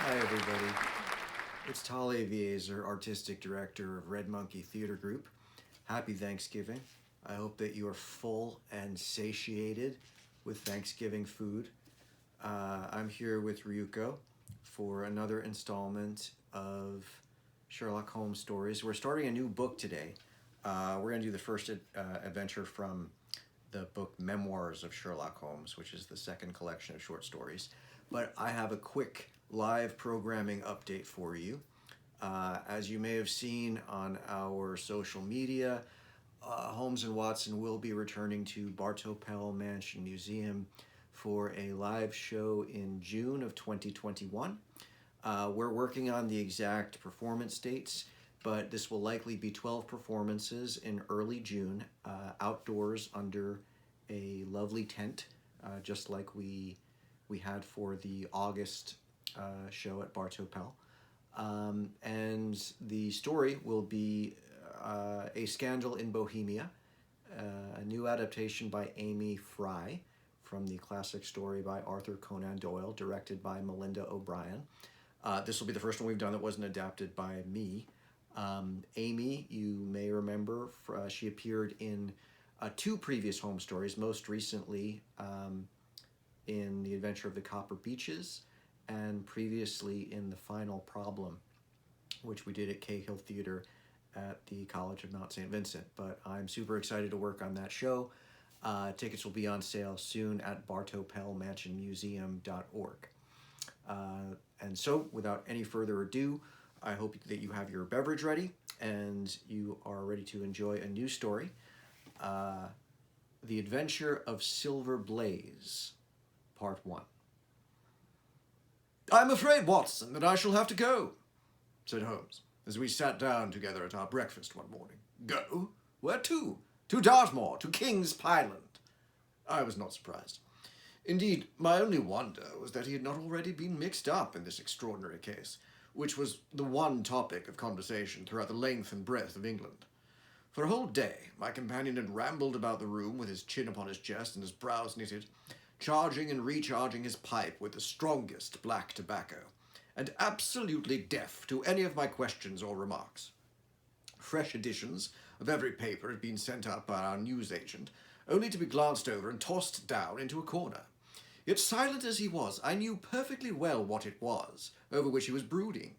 Hi, everybody. It's Aviezer, Artistic Director of Red Monkey Theater Group. Happy Thanksgiving. I hope that you are full and satiated with Thanksgiving food. I'm here with Ryuko for another installment of Sherlock Holmes stories. We're starting a new book today. We're going to do the first adventure from the book Memoirs of Sherlock Holmes, which is the second collection of short stories. But I have a quick live programming update for you. As you may have seen on our social media, Holmes and Watson will be returning to Bartow Pell Mansion Museum for a live show in June of 2021. We're working on the exact performance dates, but this will likely be 12 performances in early June, outdoors under a lovely tent, just like we had for the August show at Bartow Pell. And the story will be A Scandal in Bohemia, a new adaptation by Amy Fry from the classic story by Arthur Conan Doyle, directed by Melinda O'Brien. This will be the first one we've done that wasn't adapted by me. Amy, you may remember, she appeared in two previous Holmes stories, most recently in The Adventure of the Copper Beeches, and previously in The Final Problem, which we did at Cahill Theater at the College of Mount St. Vincent. But I'm super excited to work on that show. Tickets will be on sale soon at bartowpellmansionmuseum.org. And so, without any further ado, I hope that you have your beverage ready and you are ready to enjoy a new story. The Adventure of Silver Blaze, Part 1. "I'm afraid, Watson, that I shall have to go," said Holmes, as we sat down together at our breakfast one morning. "Go? Where to?" "To Dartmoor, to King's Pyland." I was not surprised. Indeed, my only wonder was that he had not already been mixed up in this extraordinary case, which was the one topic of conversation throughout the length and breadth of England. For a whole day, my companion had rambled about the room with his chin upon his chest and his brows knitted, charging and recharging his pipe with the strongest black tobacco, and absolutely deaf to any of my questions or remarks. Fresh editions of every paper had been sent up by our newsagent, only to be glanced over and tossed down into a corner. Yet silent as he was, I knew perfectly well what it was over which he was brooding.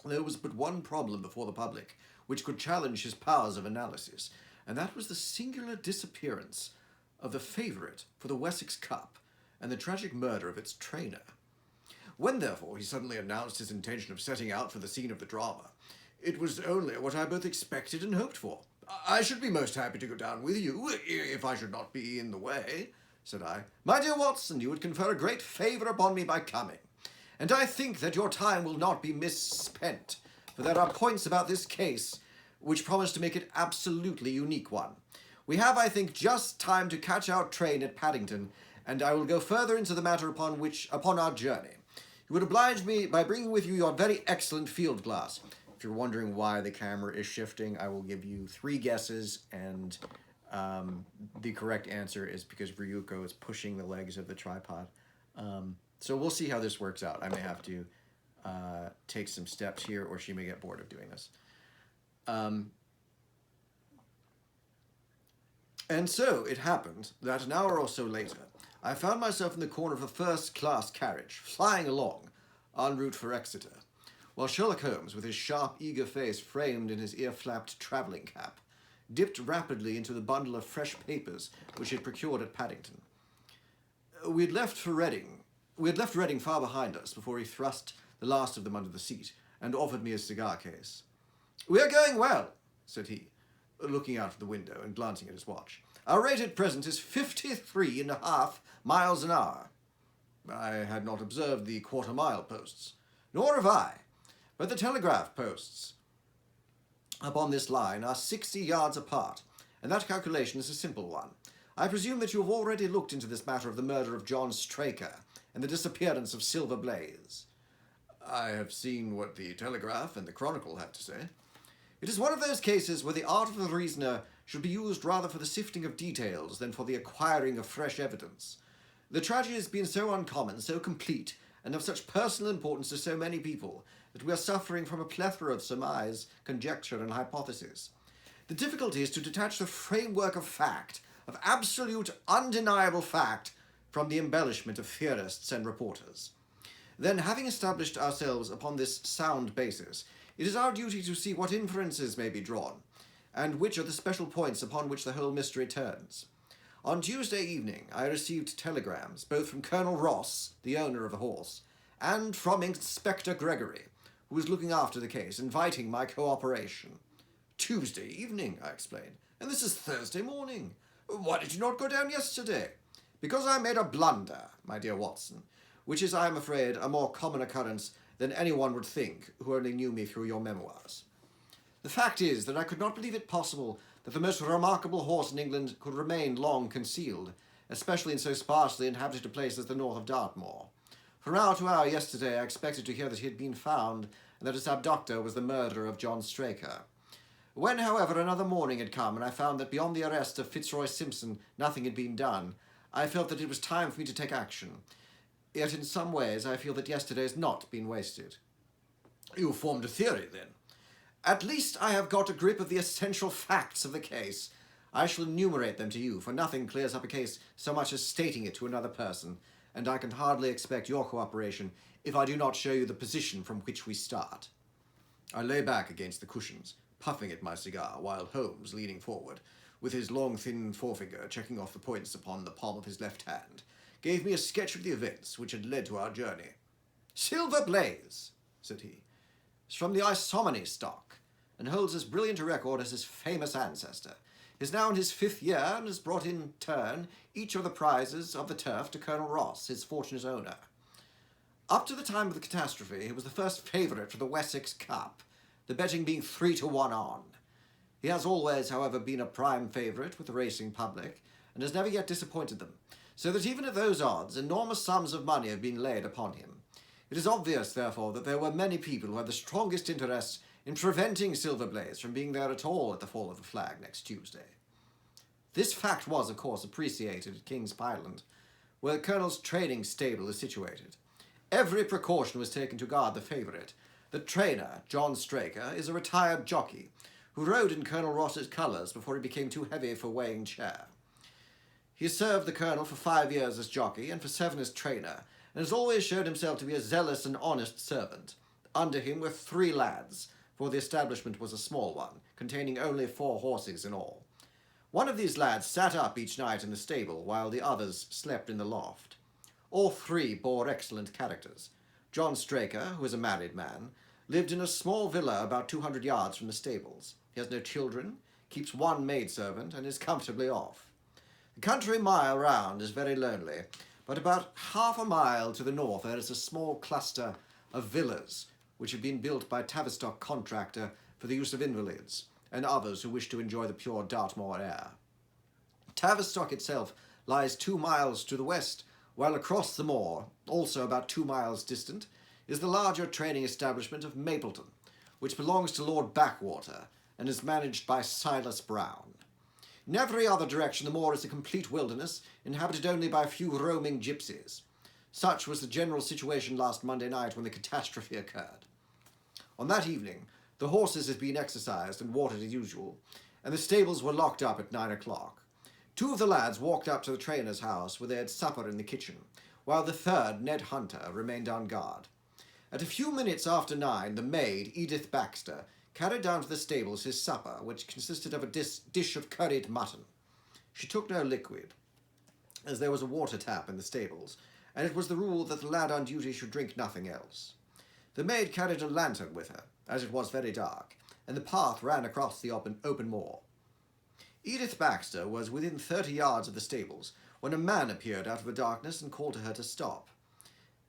There was but one problem before the public which could challenge his powers of analysis, and that was the singular disappearance of the favourite for the Wessex Cup and the tragic murder of its trainer. When, therefore, he suddenly announced his intention of setting out for the scene of the drama, it was only what I both expected and hoped for. "I should be most happy to go down with you, if I should not be in the way," said I. "My dear Watson, you would confer a great favour upon me by coming, and I think that your time will not be misspent, for there are points about this case which promise to make it absolutely unique one. We have, I think, just time to catch our train at Paddington, and I will go further into the matter upon our journey. You would oblige me by bringing with you your very excellent field glass." If you're wondering why the camera is shifting, I will give you 3 guesses, and the correct answer is because Ryuko is pushing the legs of the tripod. So we'll see how this works out. I may have to take some steps here, or she may get bored of doing this. And so it happened that an hour or so later, I found myself in the corner of a first-class carriage, flying along, en route for Exeter, while Sherlock Holmes, with his sharp, eager face framed in his ear-flapped travelling cap, dipped rapidly into the bundle of fresh papers which he had procured at Paddington. We had left Reading far behind us before he thrust the last of them under the seat and offered me his cigar case. "We are going well," said he, looking out of the window and glancing at his watch. "Our rate at present is 53.5 miles an hour. I had not observed the quarter-mile posts. Nor have I, but the telegraph posts upon this line are 60 yards apart, and that calculation is a simple one. I presume that you have already looked into this matter of the murder of John Straker and the disappearance of Silver Blaze." "I have seen what the Telegraph and the Chronicle have to say." "It is one of those cases where the art of the reasoner should be used rather for the sifting of details than for the acquiring of fresh evidence. The tragedy has been so uncommon, so complete, and of such personal importance to so many people that we are suffering from a plethora of surmise, conjecture, and hypothesis. The difficulty is to detach the framework of fact, of absolute, undeniable fact, from the embellishment of theorists and reporters. Then, having established ourselves upon this sound basis, it is our duty to see what inferences may be drawn, and which are the special points upon which the whole mystery turns. On Tuesday evening, I received telegrams, both from Colonel Ross, the owner of the horse, and from Inspector Gregory, who was looking after the case, inviting my cooperation. Tuesday evening, I explained, and this is Thursday morning. Why did you not go down yesterday? Because I made a blunder, my dear Watson, which is, I am afraid, a more common occurrence than anyone would think who only knew me through your memoirs. The fact is that I could not believe it possible that the most remarkable horse in England could remain long concealed, especially in so sparsely inhabited a place as the north of Dartmoor. From hour to hour yesterday I expected to hear that he had been found, and that his abductor was the murderer of John Straker. When, however, another morning had come, and I found that beyond the arrest of Fitzroy Simpson nothing had been done, I felt that it was time for me to take action. Yet in some ways I feel that yesterday has not been wasted. You formed a theory, then? At least I have got a grip of the essential facts of the case. I shall enumerate them to you, for nothing clears up a case so much as stating it to another person, and I can hardly expect your cooperation if I do not show you the position from which we start. I lay back against the cushions, puffing at my cigar, while Holmes, leaning forward, with his long thin forefinger checking off the points upon the palm of his left hand, gave me a sketch of the events which had led to our journey. "Silver Blaze," said he, "is from the Isomony stock, and holds as brilliant a record as his famous ancestor. He is now in his 5th year, and has brought in turn each of the prizes of the turf to Colonel Ross, his fortunate owner. Up to the time of the catastrophe, he was the first favourite for the Wessex Cup, the betting being 3-1 on. He has always, however, been a prime favourite with the racing public, and has never yet disappointed them, so that even at those odds, enormous sums of money have been laid upon him. It is obvious, therefore, that there were many people who had the strongest interest in preventing Silver Blaze from being there at all at the fall of the flag next Tuesday. This fact was, of course, appreciated at King's Pyland, where the Colonel's training stable is situated. Every precaution was taken to guard the favourite. The trainer, John Straker, is a retired jockey, who rode in Colonel Ross's colours before he became too heavy for weighing chair. He served the Colonel for 5 years as jockey and for 7 as trainer, and has always showed himself to be a zealous and honest servant. Under him were 3 lads, for the establishment was a small one, containing only 4 horses in all. One of these lads sat up each night in the stable, while the others slept in the loft. All 3 bore excellent characters. John Straker, who is a married man, lived in a small villa about 200 yards from the stables. He has no children, keeps 1 maidservant, and is comfortably off. The country mile round is very lonely, but about half a mile to the north there is a small cluster of villas, which have been built by Tavistock contractor for the use of invalids, and others who wish to enjoy the pure Dartmoor air. Tavistock itself lies 2 miles to the west, while across the moor, also about 2 miles distant, is the larger training establishment of Mapleton, which belongs to Lord Backwater, and is managed by Silas Brown. In every other direction the moor is a complete wilderness, inhabited only by a few roaming gypsies. Such was the general situation last Monday night when the catastrophe occurred. On that evening, the horses had been exercised and watered as usual, and the stables were locked up at 9 o'clock. 2 of the lads walked up to the trainer's house, where they had supper in the kitchen, while the 3rd, Ned Hunter, remained on guard. At a few minutes after 9, the maid, Edith Baxter, carried down to the stables his supper, which consisted of a dish of curried mutton. She took no liquid, as there was a water tap in the stables, and it was the rule that the lad on duty should drink nothing else. The maid carried a lantern with her, as it was very dark, and the path ran across the open moor. Edith Baxter was within 30 yards of the stables when a man appeared out of the darkness and called to her to stop.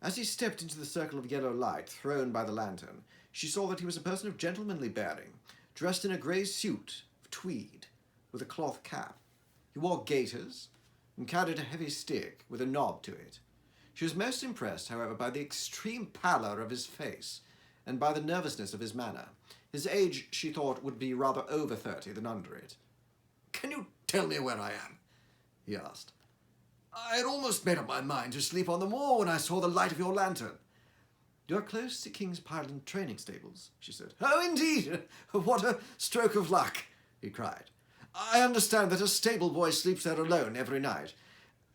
As he stepped into the circle of yellow light thrown by the lantern, she saw that he was a person of gentlemanly bearing, dressed in a grey suit of tweed, with a cloth cap. He wore gaiters, and carried a heavy stick with a knob to it. She was most impressed, however, by the extreme pallor of his face, and by the nervousness of his manner. His age, she thought, would be rather over 30 than under it. "Can you tell me where I am?" he asked. "I had almost made up my mind to sleep on the moor when I saw the light of your lantern. "You are close to King's Pyland training stables," she said. "Oh, indeed! What a stroke of luck!" he cried. "I understand that a stable boy sleeps there alone every night.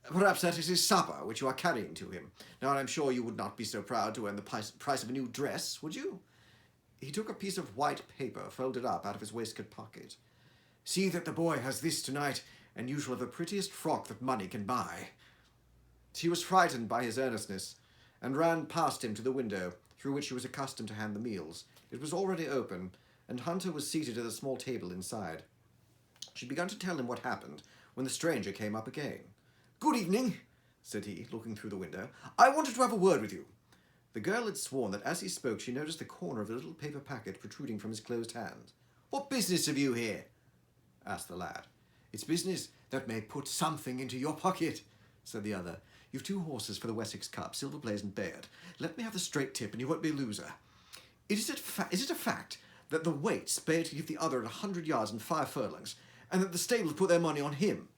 Perhaps that is his supper, which you are carrying to him. Now, I'm sure you would not be so proud to earn the price of a new dress, would you?" He took a piece of white paper, folded up, out of his waistcoat pocket. "See that the boy has this tonight, and you shall have the prettiest frock that money can buy." She was frightened by his earnestness, and ran past him to the window, through which he was accustomed to hand the meals. It was already open, and Hunter was seated at a small table inside. She began to tell him what happened, when the stranger came up again. "Good evening," said he, looking through the window. "I wanted to have a word with you." The girl had sworn that as he spoke she noticed the corner of a little paper packet protruding from his closed hand. "What business have you here?" asked the lad. "It's business that may put something into your pocket," said the other. "You've 2 horses for the Wessex Cup, Silver Blaze and Bayard. Let me have the straight tip and you won't be a loser. Is it a fact that the weights bade to give the other at 100 yards and 5 furlongs, and that the stables put their money on him?"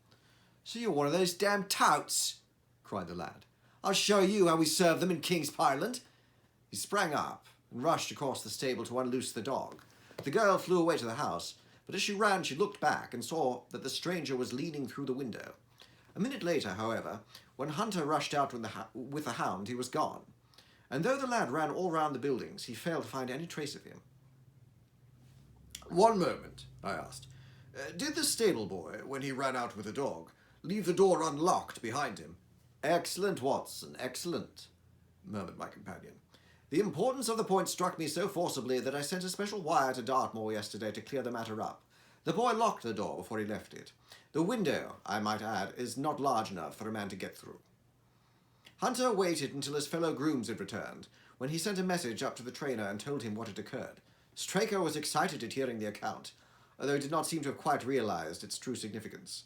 "So you're one of those damn touts," cried the lad. "I'll show you how we serve them in King's Pyland." He sprang up and rushed across the stable to unloose the dog. The girl flew away to the house, but as she ran she looked back and saw that the stranger was leaning through the window. A minute later, however, when Hunter rushed out with the hound, he was gone, and though the lad ran all round the buildings, he failed to find any trace of him. "One moment," I asked. "Did the stable boy, when he ran out with the dog, leave the door unlocked behind him?" "Excellent, Watson, excellent," murmured my companion. "The importance of the point struck me so forcibly that I sent a special wire to Dartmoor yesterday to clear the matter up. The boy locked the door before he left it. The window, I might add, is not large enough for a man to get through." Hunter waited until his fellow grooms had returned, when he sent a message up to the trainer and told him what had occurred. Straker was excited at hearing the account, although he did not seem to have quite realized its true significance.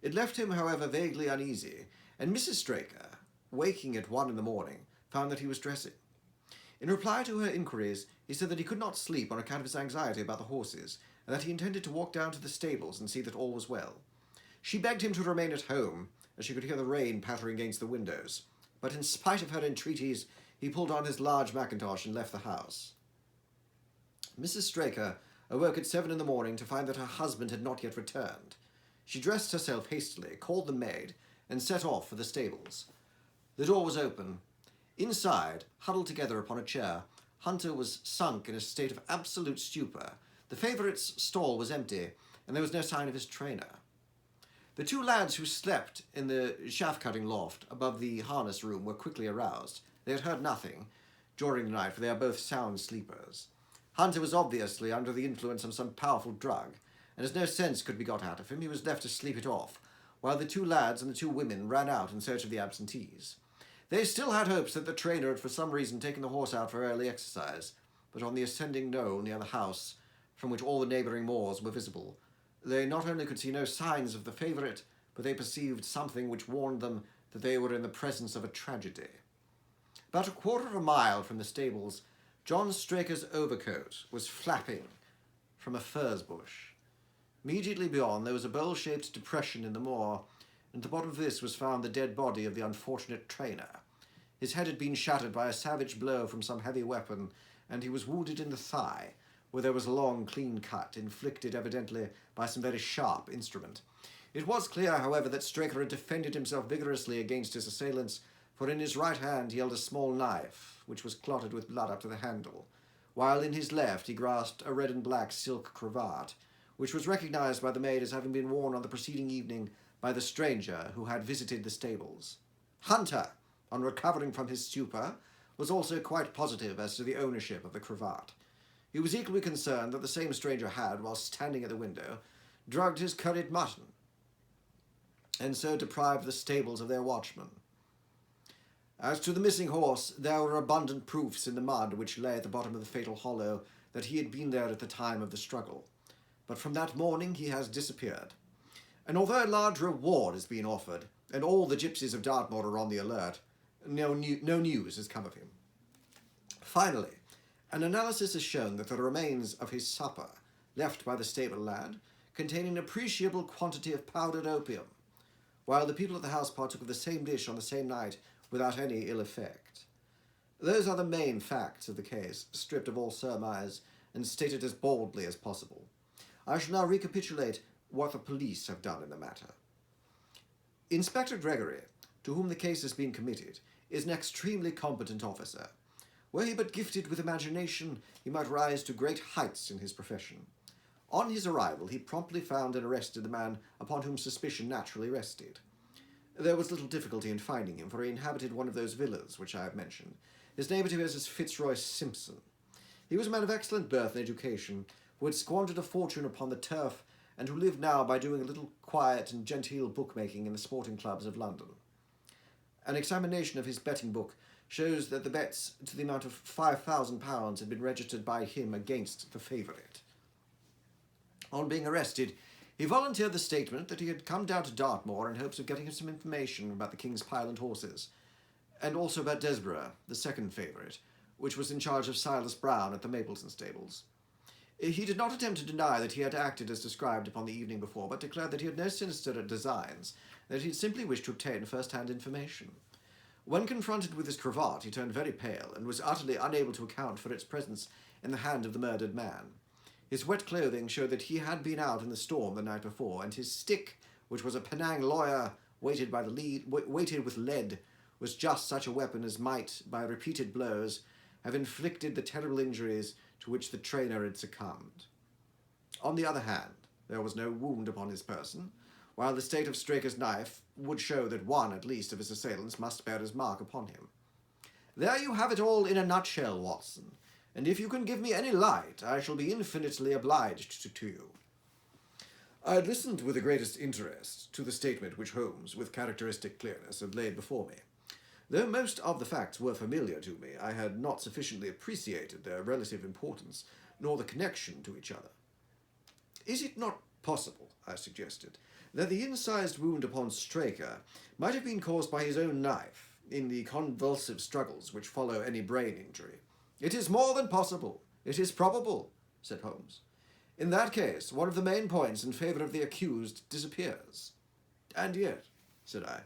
It left him, however, vaguely uneasy, and Mrs. Straker, waking at 1 in the morning, found that he was dressing. In reply to her inquiries, he said that he could not sleep on account of his anxiety about the horses, and that he intended to walk down to the stables and see that all was well. She begged him to remain at home, as she could hear the rain pattering against the windows, but in spite of her entreaties, he pulled on his large mackintosh and left the house. Mrs. Straker awoke at 7 in the morning to find that her husband had not yet returned. She dressed herself hastily, called the maid, and set off for the stables. The door was open. Inside, huddled together upon a chair, Hunter was sunk in a state of absolute stupor. The favourite's stall was empty, and there was no sign of his trainer. The 2 lads who slept in the chaff-cutting loft above the harness room were quickly aroused. They had heard nothing during the night, for they are both sound sleepers. Hunter was obviously under the influence of some powerful drug, and as no sense could be got out of him, he was left to sleep it off, while the 2 lads and the 2 women ran out in search of the absentees. They still had hopes that the trainer had for some reason taken the horse out for early exercise, but on the ascending knoll near the house, from which all the neighbouring moors were visible, they not only could see no signs of the favourite, but they perceived something which warned them that they were in the presence of a tragedy. About a quarter of a mile from the stables, John Straker's overcoat was flapping from a furze bush. Immediately beyond there was a bowl-shaped depression in the moor, and at the bottom of this was found the dead body of the unfortunate trainer. His head had been shattered by a savage blow from some heavy weapon, and he was wounded in the thigh, where there was a long, clean cut, inflicted evidently by some very sharp instrument. It was clear, however, that Straker had defended himself vigorously against his assailants, for in his right hand he held a small knife, which was clotted with blood up to the handle, while in his left he grasped a red and black silk cravat, which was recognized by the maid as having been worn on the preceding evening by the stranger who had visited the stables. Hunter, on recovering from his stupor, was also quite positive as to the ownership of the cravat. He was equally concerned that the same stranger had, while standing at the window, drugged his curried mutton, and so deprived the stables of their watchman. As to the missing horse, there were abundant proofs in the mud which lay at the bottom of the fatal hollow that he had been there at the time of the struggle. But from that morning he has disappeared. And although a large reward has been offered, and all the gypsies of Dartmoor are on the alert, no news has come of him. Finally, an analysis has shown that the remains of his supper, left by the stable lad, contain an appreciable quantity of powdered opium, while the people at the house partook of the same dish on the same night without any ill effect. Those are the main facts of the case, stripped of all surmise and stated as baldly as possible. I shall now recapitulate what the police have done in the matter. Inspector Gregory, to whom the case has been committed, is an extremely competent officer. Were he but gifted with imagination, he might rise to great heights in his profession. On his arrival, he promptly found and arrested the man upon whom suspicion naturally rested. There was little difficulty in finding him, for he inhabited one of those villas which I have mentioned. His name is Fitzroy Simpson. He was a man of excellent birth and education, who had squandered a fortune upon the turf, and who lived now by doing a little quiet and genteel bookmaking in the sporting clubs of London. An examination of his betting book shows that the bets to the amount of £5,000 had been registered by him against the favourite. On being arrested, he volunteered the statement that he had come down to Dartmoor in hopes of getting some information about the King's Pyland horses, and also about Desborough, the second favourite, which was in charge of Silas Brown at the Mapleton stables. He did not attempt to deny that he had acted as described upon the evening before, but declared that he had no sinister designs, that he simply wished to obtain first-hand information. When confronted with his cravat, he turned very pale, and was utterly unable to account for its presence in the hand of the murdered man. His wet clothing showed that he had been out in the storm the night before, and his stick, which was a Penang lawyer weighted with lead, was just such a weapon as might, by repeated blows, have inflicted the terrible injuries to which the trainer had succumbed. On the other hand, there was no wound upon his person, while the state of Straker's knife would show that one, at least, of his assailants must bear his mark upon him. There you have it all in a nutshell, Watson, and if you can give me any light, I shall be infinitely obliged to you. I had listened with the greatest interest to the statement which Holmes, with characteristic clearness, had laid before me. Though most of the facts were familiar to me, I had not sufficiently appreciated their relative importance, nor the connection to each other. Is it not possible, I suggested, that the incised wound upon Straker might have been caused by his own knife, in the convulsive struggles which follow any brain injury? It is more than possible. It is probable, said Holmes. In that case, one of the main points in favour of the accused disappears. And yet, said I,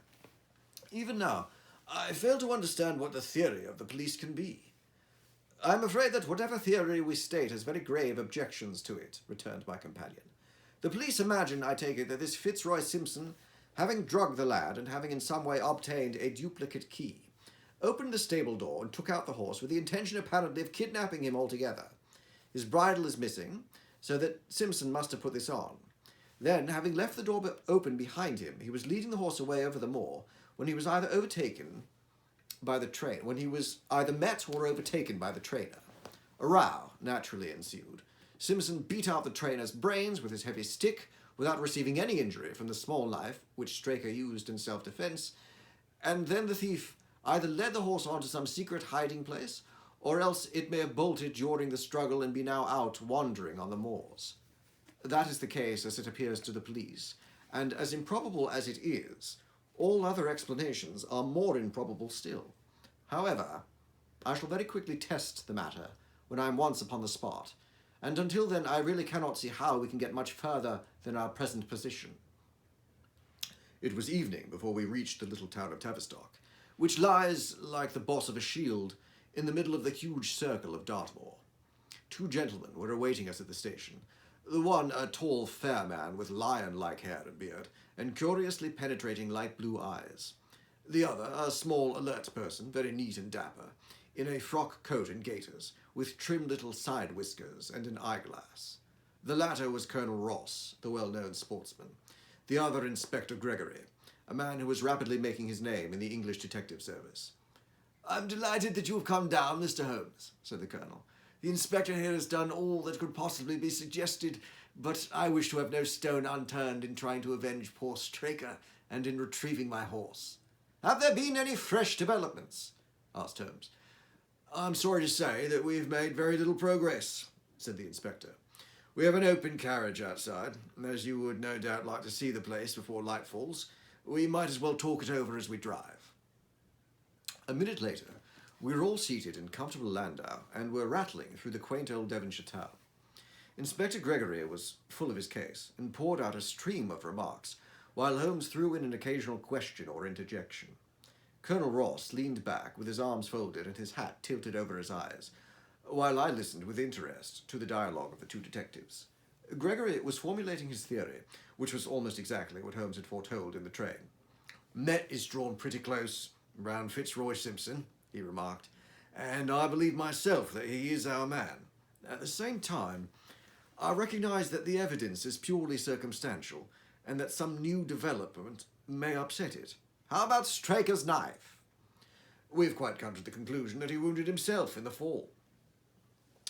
even now, I fail to understand what the theory of the police can be. I am afraid that whatever theory we state has very grave objections to it, returned my companion. The police imagine, I take it, that this Fitzroy Simpson, having drugged the lad and having in some way obtained a duplicate key, opened the stable door and took out the horse with the intention apparently of kidnapping him altogether. His bridle is missing, so that Simpson must have put this on. Then, having left the door open behind him, he was leading the horse away over the moor, when he was either met or overtaken by the trainer. A row naturally ensued. Simpson beat out the trainer's brains with his heavy stick, without receiving any injury from the small knife which Straker used in self-defence, and then the thief either led the horse on to some secret hiding place, or else it may have bolted during the struggle and be now out wandering on the moors. That is the case as it appears to the police, and as improbable as it is, all other explanations are more improbable still. However, I shall very quickly test the matter when I am once upon the spot, and until then I really cannot see how we can get much further than our present position. It was evening before we reached the little town of Tavistock, which lies, like the boss of a shield, in the middle of the huge circle of Dartmoor. Two gentlemen were awaiting us at the station, the one a tall, fair man with lion-like hair and beard, and curiously penetrating light blue eyes. The other, a small, alert person, very neat and dapper, in a frock coat and gaiters, with trim little side whiskers and an eyeglass. The latter was Colonel Ross, the well-known sportsman. The other, Inspector Gregory, a man who was rapidly making his name in the English detective service. "I'm delighted that you have come down, Mr. Holmes," said the Colonel. "The Inspector here has done all that could possibly be suggested, but I wish to have no stone unturned in trying to avenge poor Straker and in retrieving my horse." "Have there been any fresh developments?" asked Holmes. "I'm sorry to say that we've made very little progress," said the Inspector. "We have an open carriage outside, and as you would no doubt like to see the place before light falls, we might as well talk it over as we drive." A minute later, we were all seated in comfortable landau and were rattling through the quaint old Devonshire town. Inspector Gregory was full of his case and poured out a stream of remarks, while Holmes threw in an occasional question or interjection. Colonel Ross leaned back with his arms folded and his hat tilted over his eyes, while I listened with interest to the dialogue of the two detectives. Gregory was formulating his theory, which was almost exactly what Holmes had foretold in the train. "Net is drawn pretty close round Fitzroy Simpson," he remarked, "and I believe myself that he is our man. At the same time, I recognize that the evidence is purely circumstantial, and that some new development may upset it. How about Straker's knife? We've quite come to the conclusion that he wounded himself in the fall.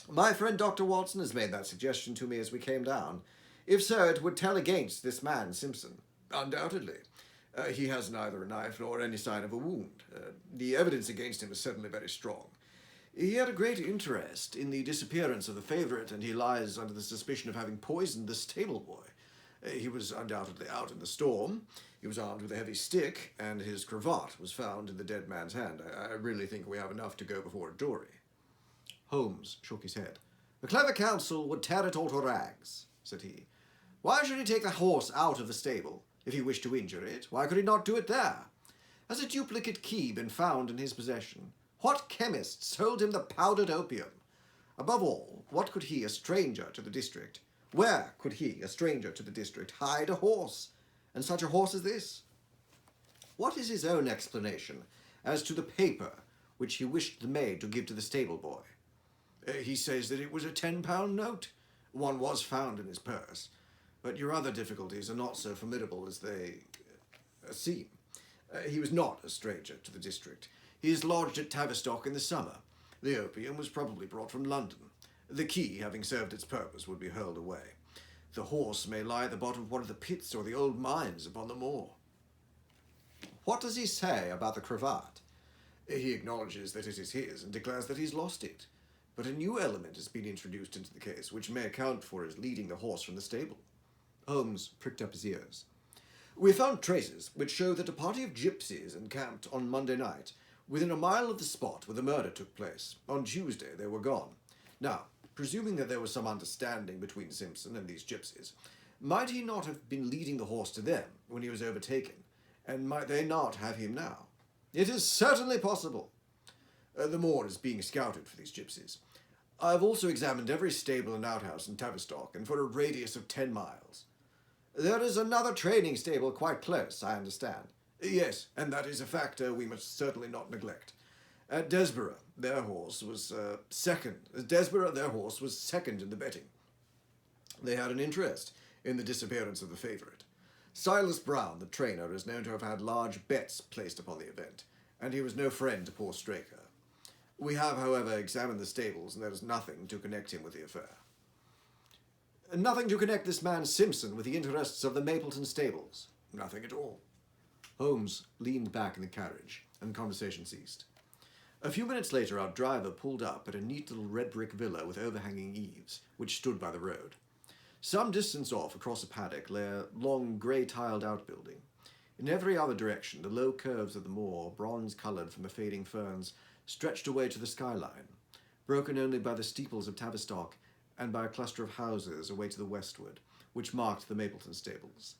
My friend Dr. Watson has made that suggestion to me as we came down. If so, it would tell against this man, Simpson. Undoubtedly. He has neither a knife nor any sign of a wound. The evidence against him is certainly very strong. He had a great interest in the disappearance of the favourite, and he lies under the suspicion of having poisoned the stable boy. He was undoubtedly out in the storm. He was armed with a heavy stick, and his cravat was found in the dead man's hand. I really think we have enough to go before a jury." Holmes shook his head. "A clever counsel would tear it all to rags," said he. "Why should he take the horse out of the stable? If he wished to injure it, why could he not do it there? Has a duplicate key been found in his possession? What chemist sold him the powdered opium? Above all, what could he, a stranger to the district, where could he, a stranger to the district, hide a horse, and such a horse as this? What is his own explanation as to the paper which he wished the maid to give to the stable boy? He says that it was a £10 note. One was found in his purse, but your other difficulties are not so formidable as they seem. He was not a stranger to the district. He is lodged at Tavistock in the summer. The opium was probably brought from London. The key, having served its purpose, would be hurled away. The horse may lie at the bottom of one of the pits or the old mines upon the moor." "What does he say about the cravat?" "He acknowledges that it is his and declares that he's lost it. But a new element has been introduced into the case, which may account for his leading the horse from the stable." Holmes pricked up his ears. "We found traces which show that a party of gypsies encamped on Monday night within a mile of the spot where the murder took place. On Tuesday they were gone. Now, presuming that there was some understanding between Simpson and these gypsies, might he not have been leading the horse to them when he was overtaken, and might they not have him now?" "It is certainly possible." The moor is being scouted for these gypsies. I have also examined every stable and outhouse in Tavistock, and for a radius of 10 miles. There is another training stable quite close, I understand. Yes, and that is a factor we must certainly not neglect. At Desborough, their horse was second in the betting. They had an interest in the disappearance of the favourite. Silas Brown, the trainer, is known to have had large bets placed upon the event, and he was no friend to poor Straker. We have, however, examined the stables, and there is nothing to connect him with the affair." "Nothing to connect this man Simpson with the interests of the Mapleton stables?" "Nothing at all." Holmes leaned back in the carriage, and the conversation ceased. A few minutes later, our driver pulled up at a neat little red brick villa with overhanging eaves, which stood by the road. Some distance off, across a paddock, lay a long grey-tiled outbuilding. In every other direction, the low curves of the moor, bronze-coloured from the fading ferns, stretched away to the skyline, broken only by the steeples of Tavistock and by a cluster of houses away to the westward, which marked the Mapleton stables.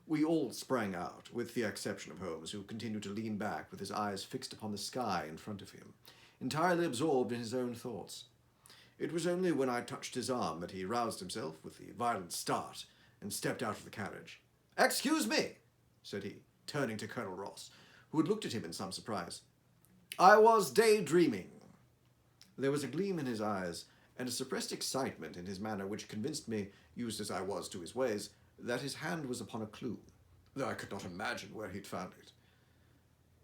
We all sprang out, with the exception of Holmes, who continued to lean back with his eyes fixed upon the sky in front of him, entirely absorbed in his own thoughts. It was only when I touched his arm that he roused himself with a violent start and stepped out of the carriage. "Excuse me," said he, turning to Colonel Ross, who had looked at him in some surprise. "I was daydreaming." There was a gleam in his eyes and a suppressed excitement in his manner which convinced me, used as I was to his ways, that his hand was upon a clue, though I could not imagine where he'd found it.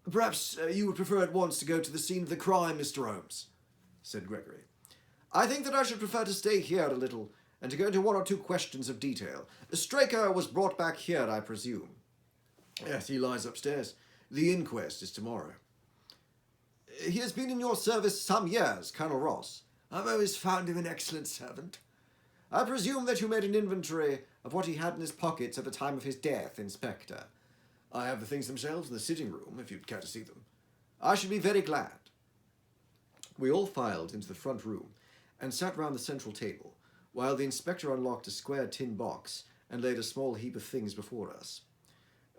"Perhaps you would prefer at once to go to the scene of the crime, Mr. Holmes," said Gregory. "I think that I should prefer to stay here a little and to go into one or two questions of detail. Straker was brought back here, I presume?" "Yes, he lies upstairs. The inquest is tomorrow." "He has been in your service some years, Colonel Ross." "I've always found him an excellent servant." "I presume that you made an inventory of what he had in his pockets at the time of his death, Inspector?" "I have the things themselves in the sitting room, if you'd care to see them." "I should be very glad." We all filed into the front room and sat round the central table, while the inspector unlocked a square tin box and laid a small heap of things before us.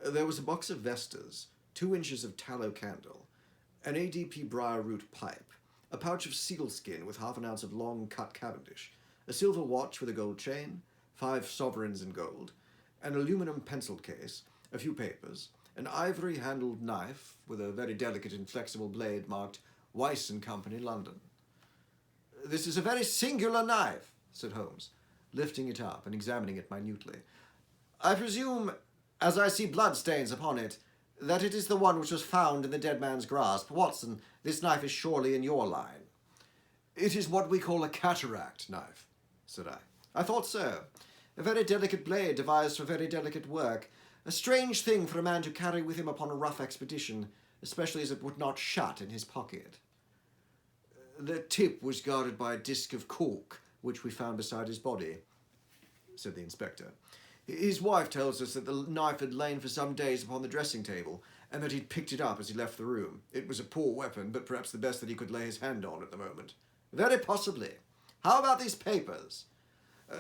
There was a box of vestas, 2 inches of tallow candle, an ADP briar root pipe, a pouch of sealskin with half an ounce of long cut Cavendish, a silver watch with a gold chain, 5 sovereigns in gold, an aluminum pencil case, a few papers, an ivory-handled knife with a very delicate and flexible blade marked Weiss and Company, London. "This is a very singular knife," said Holmes, lifting it up and examining it minutely. "I presume, as I see bloodstains upon it, that it is the one which was found in the dead man's grasp. Watson, this knife is surely in your line." "It is what we call a cataract knife," said I. "I thought so. A very delicate blade devised for very delicate work. A strange thing for a man to carry with him upon a rough expedition, especially as it would not shut in his pocket." "The tip was guarded by a disc of cork, which we found beside his body," said the inspector. "His wife tells us that the knife had lain for some days upon the dressing table, and that he'd picked it up as he left the room. It was a poor weapon, but perhaps the best that he could lay his hand on at the moment." "Very possibly. How about these papers?"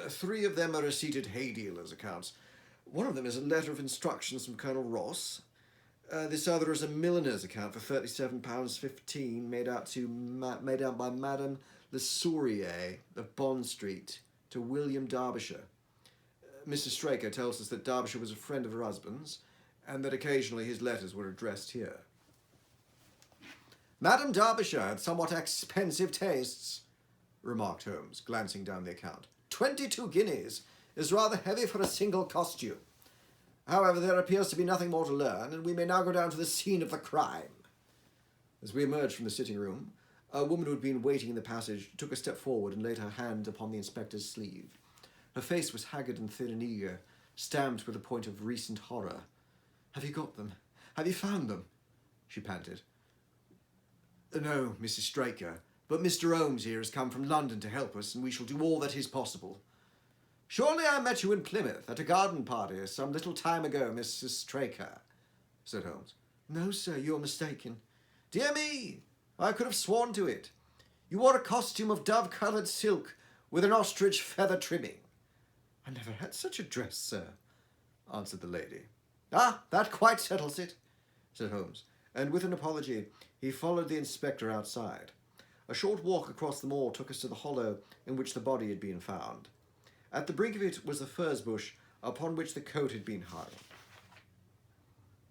3 of them are receipted hay dealers' accounts. One of them is a letter of instructions from Colonel Ross. This other is a milliner's account for £37.15 made out by Madame Le Sourier of Bond Street to William Derbyshire. Mrs. Straker tells us that Derbyshire was a friend of her husband's, and that occasionally his letters were addressed here. "Madame Derbyshire had somewhat expensive tastes," remarked Holmes, glancing down the account. 22 guineas is rather heavy for a single costume. However, there appears to be nothing more to learn, and we may now go down to the scene of the crime." As we emerged from the sitting room, a woman who had been waiting in the passage took a step forward and laid her hand upon the inspector's sleeve. Her face was haggard and thin and eager, stamped with a point of recent horror. "Have you got them? Have you found them?" she panted. "No, Mrs. Straker, but Mr. Holmes here has come from London to help us, and we shall do all that is possible." "Surely I met you in Plymouth at a garden party some little time ago, Mrs. Straker," said Holmes. "No, sir, you're mistaken." "Dear me, I could have sworn to it. You wore a costume of dove-coloured silk with an ostrich feather trimming." "I never had such a dress, sir," answered the lady. "Ah, that quite settles it," said Holmes, and with an apology he followed the inspector outside. A short walk across the moor took us to the hollow in which the body had been found. At the brink of it was the furze bush upon which the coat had been hung.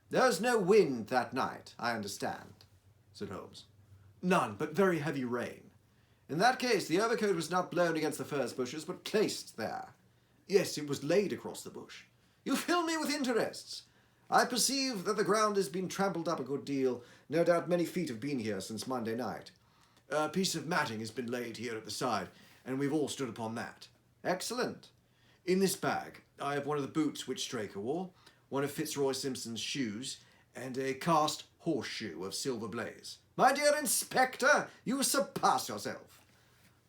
"There was no wind that night, I understand," said Holmes. "None, but very heavy rain. In that case, the overcoat was not blown against the furze bushes, but placed there." "Yes, it was laid across the bush." "You fill me with interests. I perceive that the ground has been trampled up a good deal. No doubt many feet have been here since Monday night." "A piece of matting has been laid here at the side, and we've all stood upon that." "Excellent. In this bag I have one of the boots which Straker wore, one of Fitzroy Simpson's shoes, and a cast horseshoe of silver blaze." "My dear Inspector, you surpass yourself."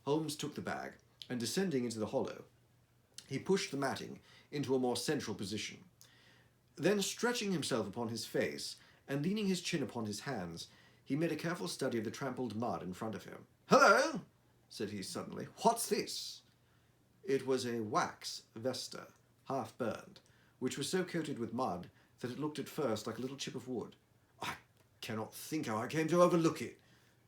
Holmes took the bag, and descending into the hollow, he pushed the matting into a more central position. Then, stretching himself upon his face and leaning his chin upon his hands, he made a careful study of the trampled mud in front of him. "Hello!" said he suddenly. "What's this?" It was a wax vesta, half burned, which was so coated with mud that it looked at first like a little chip of wood. "I cannot think how I came to overlook it,"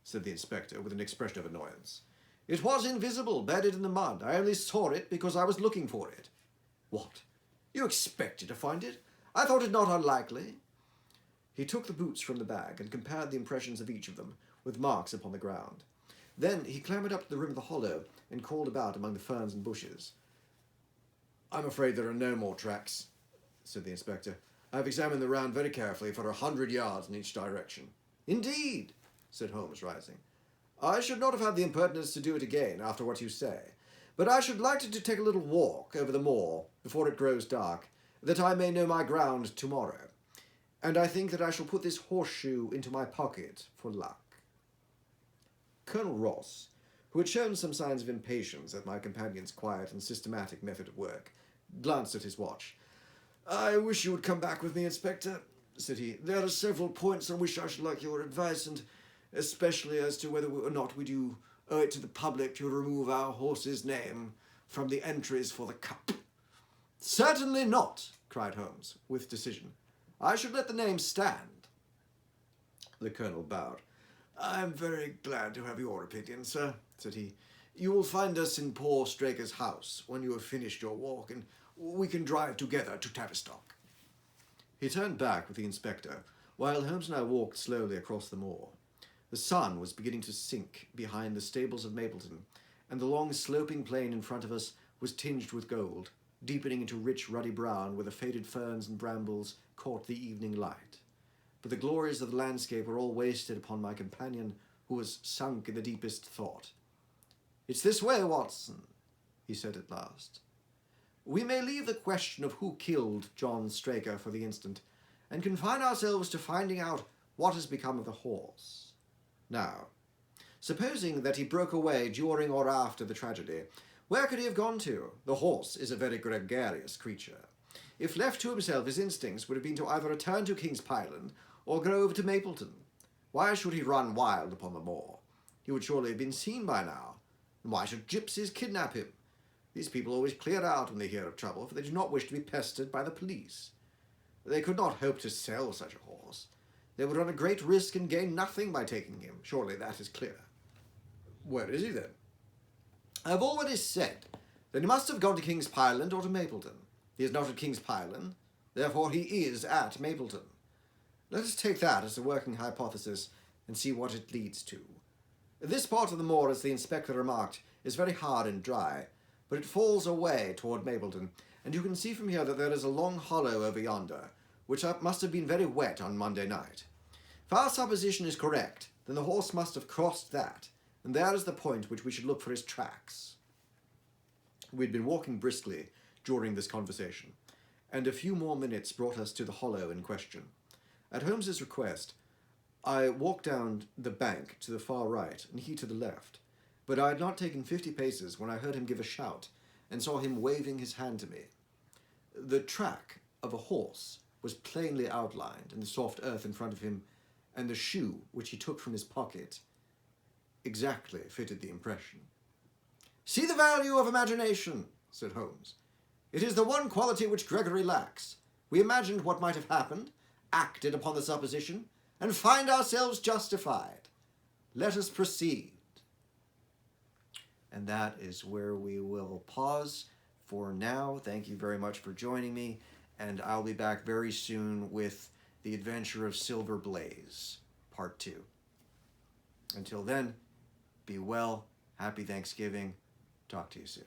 said the inspector with an expression of annoyance. "It was invisible, bedded in the mud. I only saw it because I was looking for it." "What? You expected to find it? I thought it not unlikely." He took the boots from the bag and compared the impressions of each of them with marks upon the ground. Then he clambered up to the rim of the hollow and crawled about among the ferns and bushes. "I'm afraid there are no more tracks," said the inspector. "I have examined the ground very carefully for 100 yards in each direction." "Indeed," said Holmes, rising. "I should not have had the impertinence to do it again after what you say, but I should like to take a little walk over the moor before it grows dark, that I may know my ground tomorrow. And I think that I shall put this horseshoe into my pocket for luck." Colonel Ross, who had shown some signs of impatience at my companion's quiet and systematic method of work, glanced at his watch. "I wish you would come back with me, Inspector," said he. "There are several points on which I should like your advice, and especially as to whether or not we do owe it to the public to remove our horse's name from the entries for the cup." "Certainly not," cried Holmes, with decision. "I should let the name stand." The colonel bowed. "I'm very glad to have your opinion, sir," said he. "You will find us in poor Straker's house when you have finished your walk, and we can drive together to Tavistock." He turned back with the inspector, while Holmes and I walked slowly across the moor. The sun was beginning to sink behind the stables of Mapleton, and the long sloping plain in front of us was tinged with gold, deepening into rich ruddy brown where the faded ferns and brambles caught the evening light. But the glories of the landscape were all wasted upon my companion, who was sunk in the deepest thought. "It's this way, Watson," he said at last. "We may leave the question of who killed John Straker for the instant, and confine ourselves to finding out what has become of the horse. Now, supposing that he broke away during or after the tragedy, where could he have gone to? The horse is a very gregarious creature. If left to himself, his instincts would have been to either return to King's Pyland or go over to Mapleton. Why should he run wild upon the moor? He would surely have been seen by now. And why should gypsies kidnap him? These people always clear out when they hear of trouble, for they do not wish to be pestered by the police. They could not hope to sell such a horse. They would run a great risk and gain nothing by taking him. Surely that is clear." "Where is he, then?" "I have already said that he must have gone to King's Pyland or to Mapleton. He is not at King's Pyland, therefore he is at Mapleton. Let us take that as a working hypothesis and see what it leads to. This part of the moor, as the inspector remarked, is very hard and dry, but it falls away toward Mapleton, and you can see from here that there is a long hollow over yonder, which must have been very wet on Monday night. If our supposition is correct, then the horse must have crossed that, and there is the point which we should look for his tracks." We had been walking briskly during this conversation, and a few more minutes brought us to the hollow in question. At Holmes's request, I walked down the bank to the far right, and he to the left, but I had not taken 50 paces when I heard him give a shout, and saw him waving his hand to me. The track of a horse was plainly outlined in the soft earth in front of him, and the shoe, which he took from his pocket, exactly fitted the impression. "See the value of imagination," said Holmes. "It is the one quality which Gregory lacks. We imagined what might have happened, acted upon the supposition, and find ourselves justified. Let us proceed." And that is where we will pause for now. Thank you very much for joining me, and I'll be back very soon with The Adventure of Silver Blaze, Part 2. Until then, be well, happy Thanksgiving, talk to you soon.